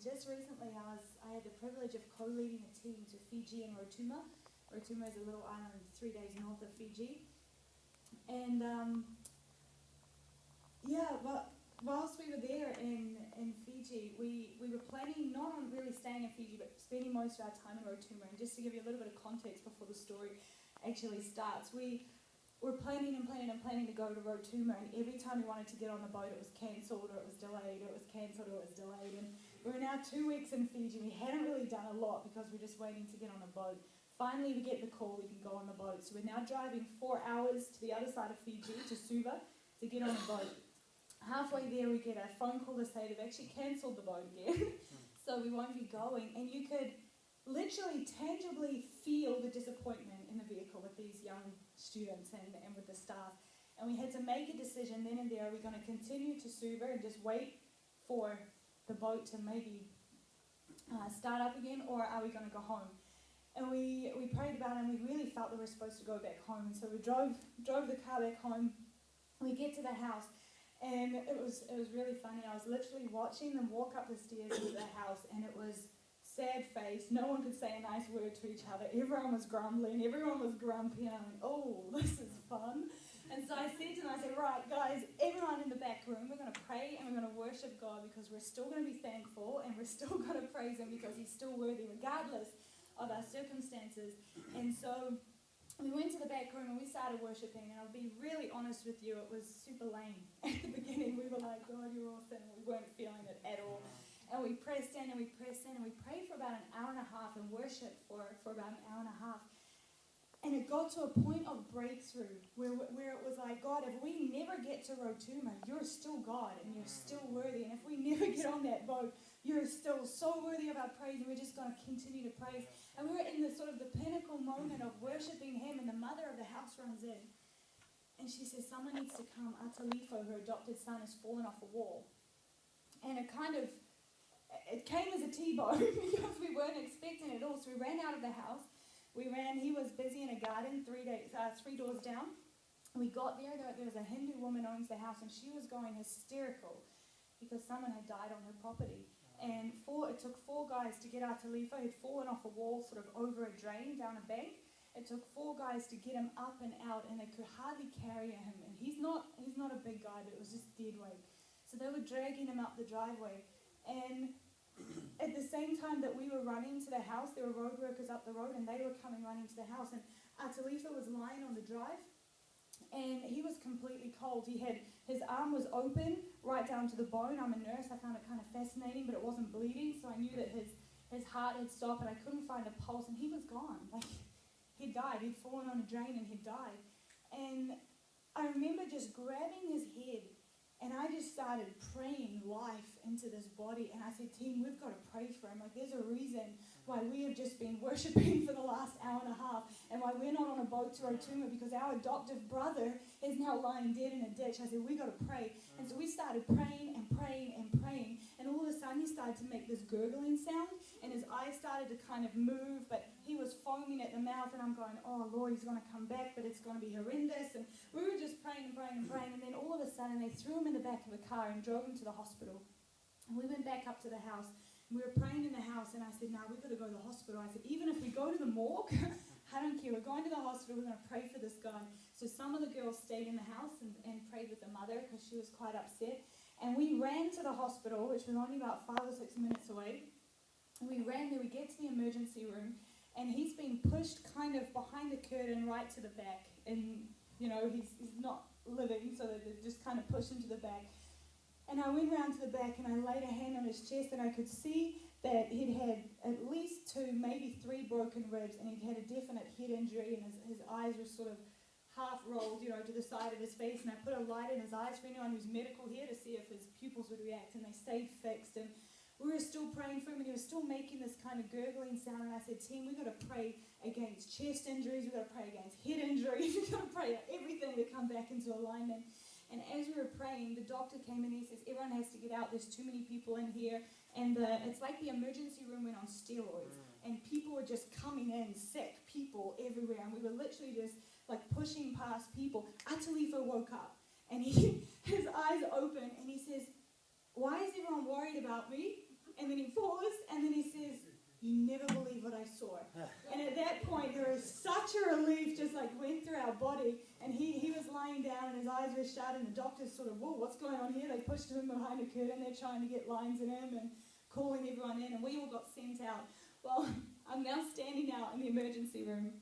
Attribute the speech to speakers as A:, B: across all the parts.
A: just recently I had the privilege of co-leading a team to Fiji and Rotuman. Rotuman is a little island 3 days north of Fiji. And but whilst we were there in Fiji, we were planning not on really staying in Fiji, but spending most of our time in Rotuman. And just to give you a little bit of context before the story actually starts, we were planning to go to Rotuman, and every time we wanted to get on the boat, it was cancelled, or it was delayed, or it was cancelled, or it was delayed. And we're now 2 weeks in Fiji. We hadn't really done a lot because we're just waiting to get on a boat. Finally, we get the call, we can go on the boat. So we're now driving 4 hours to the other side of Fiji, to Suva, to get on a boat. Halfway there, we get a phone call to say they've actually cancelled the boat again, so we won't be going. And you could literally tangibly feel the disappointment in the vehicle with these young students and with the staff. And we had to make a decision then and there: are we going to continue to Suva and just wait for the boat to maybe start up again, or are we going to go home? And we prayed about it, and we really felt that we were supposed to go back home. And so we drove the car back home. We get to the house, and it was really funny. I was literally watching them walk up the stairs to the house, and it was sad face. No one could say a nice word to each other. Everyone was grumbling. Everyone was grumpy. And I went, oh, this is fun. And so I said to them, I said, right, guys, everyone in the back room, we're going to pray and we're going to worship God, because we're still going to be thankful, and we're still going to praise Him because He's still worthy regardless of our circumstances. And so we went to the back room and we started worshiping, and I'll be really honest with you, it was super lame. At the beginning, we were like, God, you're awesome. We weren't feeling it at all. And we pressed in and we pressed in, and we prayed for about an hour and a half and worshiped for about an hour and a half. And it got to a point of breakthrough where it was like, God, if we never get to Rotuman, you're still God and you're still worthy. And if we never get on that boat, you're still so worthy of our praise, and we're just going to continue to praise. And we were in the sort of the pinnacle moment of worshiping Him, and the mother of the house runs in. And she says, someone needs to come. Atalifo, her adopted son, has fallen off a wall. And it came as a T-bone because we weren't expecting it at all. So we ran out of the house. He was busy in a garden 3 doors down. We got there was a Hindu woman owns the house, and she was going hysterical because someone had died on her property. And it took 4 guys to get Atalifo. He'd fallen off a wall sort of over a drain down a bank. It took 4 guys to get him up and out, and they could hardly carry him. And he's not a big guy, but it was just dead weight. So they were dragging him up the driveway. And at the same time that we were running to the house, there were road workers up the road, and they were coming running to the house. And Atalifo was lying on the drive, and he was completely cold. His arm was open right down to the bone. I'm a nurse. I found it kind of fascinating, but it wasn't bleeding, so I knew that his heart had stopped, and I couldn't find a pulse, and he was gone. Like, he'd died. He'd fallen on a drain and he'd died. And I remember just grabbing his head, and I just started praying life into this body. And I said, team, we've got to pray for him. Like, there's a reason why we have just been worshipping for the last hour and a half, and why we're not on a boat to Rotuman, because our adoptive brother is now lying dead in a ditch. I said, we got to pray. And so we started praying and praying and praying. And all of a sudden, he started to make this gurgling sound, and his eyes started to kind of move, but he was foaming at the mouth. And I'm going, oh, Lord, he's going to come back, but it's going to be horrendous. And we were just praying and praying and praying. And then all of a sudden, they threw him in the back of a car and drove him to the hospital. And we went back up to the house. We were praying in the house, and I said, no, we've got to go to the hospital. I said, even if we go to the morgue, I don't care. We're going to the hospital. We're going to pray for this guy. So some of the girls stayed in the house and prayed with the mother, because she was quite upset. And we ran to the hospital, which was only about 5 or 6 minutes away. And we ran there. We get to the emergency room, and he's being pushed kind of behind the curtain right to the back. And, you know, he's not living, so they just kind of pushed him to the back. And I went round to the back, and I laid a hand on his chest, and I could see that he'd had at least 2, maybe 3 broken ribs, and he'd had a definite head injury, and his eyes were sort of half rolled, you know, to the side of his face. And I put a light in his eyes for anyone who's medical here to see if his pupils would react, and they stayed fixed. And we were still praying for him, and he was still making this kind of gurgling sound. And I said, team, we've got to pray against chest injuries, we've got to pray against head injuries, we've got to pray everything to come back into alignment. And as we were praying, the doctor came in and he says, everyone has to get out, there's too many people in here. And it's like the emergency room went on steroids. And people were just coming in, sick people everywhere. And we were literally just like pushing past people. Atalifo woke up, and his eyes open, and he says, why is everyone worried about me? And then he falls like went through our body, and he was lying down and his eyes were shut, and the doctors sort of, whoa, what's going on here? They pushed him behind a curtain, they're trying to get lines in him and calling everyone in, and we all got sent out. Well, I'm now standing out in the emergency room,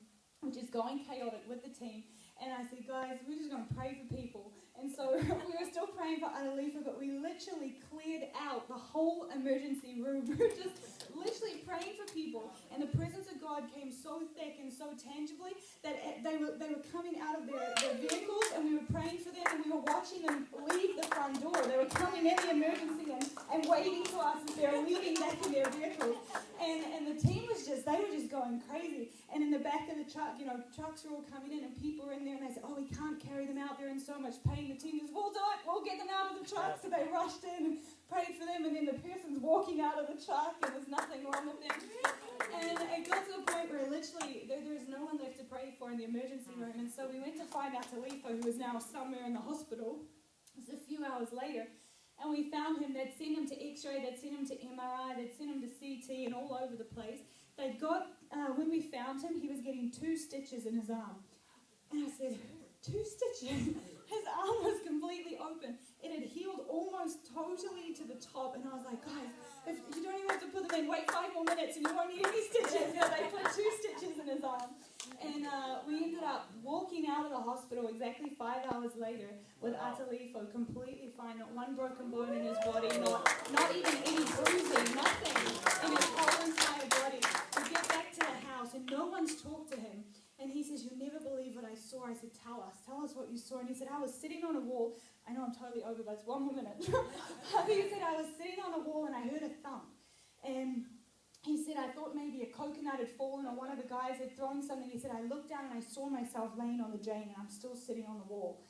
A: which is going chaotic with the team, and I said, guys, we're just going to pray for people. And so we were still praying for Adelifa, but we literally cleared out the whole emergency room. We were just literally praying for people, and the presence of God came so thick and so tangibly that they were coming out of their vehicles, and we were praying for them, and we were watching them leave the front door. They were coming in the emergency and waving to us as they were leaving back in their vehicles. And the team was they were just going crazy. And in the back of the truck, trucks were all coming in, and people were in there, and they said, oh, we can't carry them out, they're in so much pain. The team says, we'll do it, we'll get them out of the truck. So they rushed in and prayed for them, and then the person's walking out of the truck, and there's nothing wrong with them. And it got to the point where literally there was no one left to pray for in the emergency room. And so we went to find out Talifa, who is now somewhere in the hospital. It was a few hours later. And we found him. They'd sent him to X-ray, they'd sent him to MRI, they'd sent him to CT and all over the place. They'd got, when we found him, he was getting 2 stitches in his arm. And I said, 2 stitches? His arm was completely open. It had healed almost totally to the top. And I was like, guys, if you don't even have to put them in, wait 5 more minutes and you won't need any stitches. They put 2 stitches in his arm. And we ended up walking out of the hospital exactly 5 hours later with Atalifo completely fine, not one broken bone in his body, not even any bruising, nothing in his whole entire body. We get back to the house and no one's talked to him. And he says, you'll never believe what I saw. I said, tell us what you saw. And he said, I was sitting on a wall. I know I'm totally over, but it's 1 more minute. He said, I was sitting on a wall and I heard a thump. And he said, I thought maybe a coconut had fallen or one of the guys had thrown something. He said, I looked down and I saw myself laying on the drain and I'm still sitting on the wall.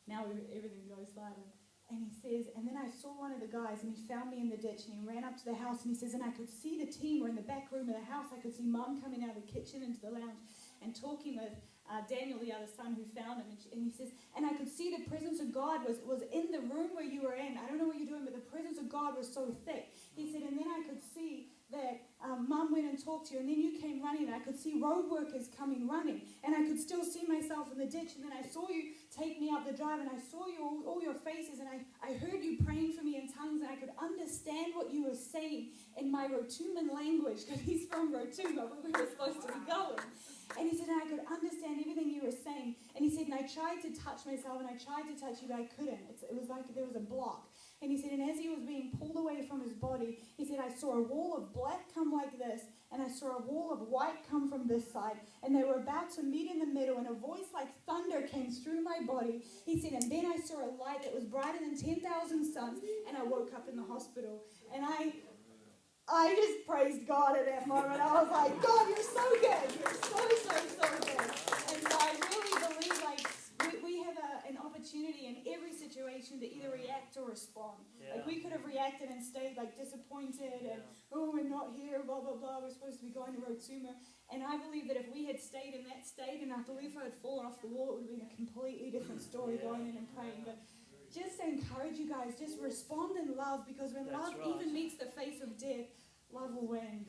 A: Now everything goes silent. And he says, and then I saw one of the guys and he found me in the ditch and he ran up to the house and he says, and I could see the team were in the back room of the house. I could see Mum coming out of the kitchen into the lounge and talking with Daniel, the other son who found him. And he says, and I could see the presence of God was in the room where you were in. I don't know what you're doing, but the presence of God was so thick. He said, and then I could see that Mum went and talked to you, and then you came running, and I could see road workers coming running, and I could still see myself in the ditch, and then I saw you take me up the drive, and I saw you, all your faces, and I heard you praying for me in tongues, and I could understand what you were saying in my Rotuman language, because he's from Rotuma, where we were supposed to be going. And he said, and I could understand everything you were saying. And he said, and I tried to touch myself, and I tried to touch you, but I couldn't. It was like there was a block. And he said, and as he was being pulled away from his body, he said, I saw a wall of black come like this, and I saw a wall of white come from this side, and they were about to meet in the middle, and a voice like thunder came through my body. He said, and then I saw a light that was brighter than 10,000 suns, and I woke up in the hospital. And I just praised God at that moment. I was like, God, you're so good. You're so good. And so I really believe we have an opportunity in every situation to either react or respond. Yeah. Like we could have reacted and stayed disappointed and, oh, we're not here, blah, blah, blah. We're supposed to be going to Rotuman. And I believe that if we had stayed in that state and Atalifo had fallen off the wall, it would have been a completely different story going in and praying. But just to encourage you guys, just respond in love, because when love even meets the face of death, love will win.